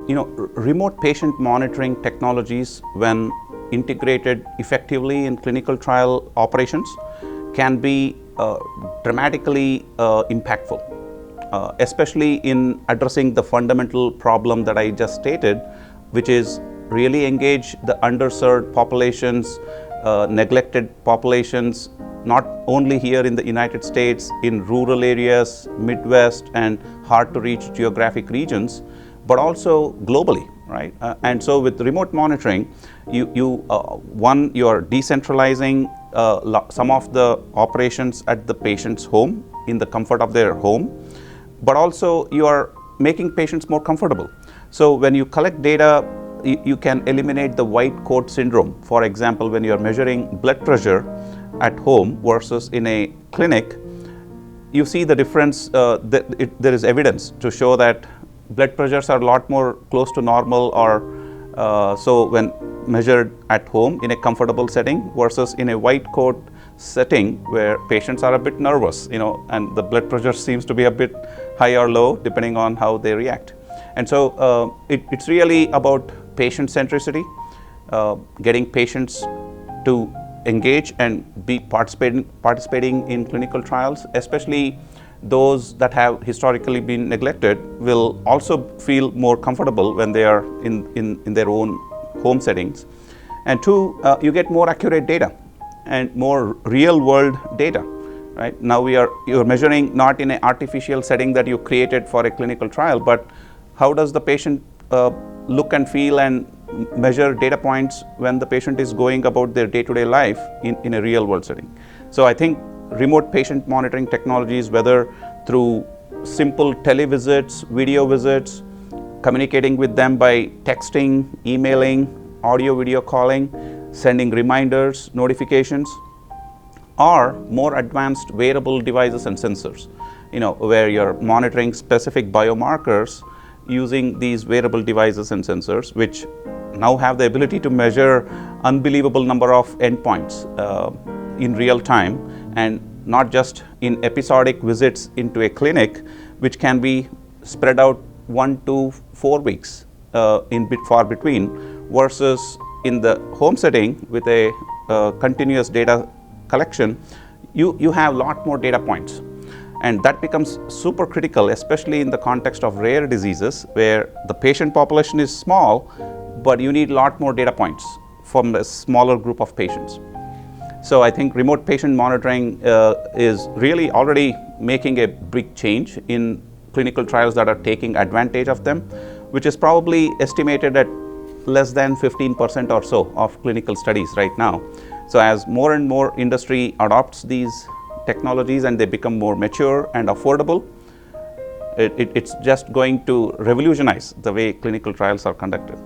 Remote patient monitoring technologies, when integrated effectively in clinical trial operations, can be dramatically impactful, especially in addressing the fundamental problem that I just stated, which is really engage the underserved populations, neglected populations, not only here in the United States, in rural areas, Midwest, and hard to reach geographic regions, but also globally, right? And so with remote monitoring, you are decentralizing some of the operations at the patient's home, in the comfort of their home, but also you are making patients more comfortable. So when you collect data, you can eliminate the white coat syndrome. For example, when you are measuring blood pressure at home versus in a clinic, you see the difference. There is evidence to show that blood pressures are a lot more close to normal, or so when measured at home in a comfortable setting versus in a white coat setting where patients are a bit nervous, and the blood pressure seems to be a bit high or low depending on how they react. And so it's really about patient centricity, getting patients to engage and be participating in clinical trials, especially those that have historically been neglected will also feel more comfortable when they are in their own home settings. And two, you get more accurate data and more real world data, right? Now you're measuring not in an artificial setting that you created for a clinical trial, but how does the patient look and feel and measure data points when the patient is going about their day-to-day life in a real world setting. So I think remote patient monitoring technologies, whether through simple televisits, video visits, communicating with them by texting, emailing, audio video calling, sending reminders, notifications, or more advanced wearable devices and sensors, where you're monitoring specific biomarkers using these wearable devices and sensors, which now have the ability to measure unbelievable number of endpoints in real time, and not just in episodic visits into a clinic, which can be spread out 1 to 4 weeks in far between, versus in the home setting with a continuous data collection, you have a lot more data points. And that becomes super critical, especially in the context of rare diseases where the patient population is small, but you need a lot more data points from a smaller group of patients. So I think remote patient monitoring is really already making a big change in clinical trials that are taking advantage of them, which is probably estimated at less than 15% or so of clinical studies right now. So as more and more industry adopts these technologies and they become more mature and affordable, it's just going to revolutionize the way clinical trials are conducted.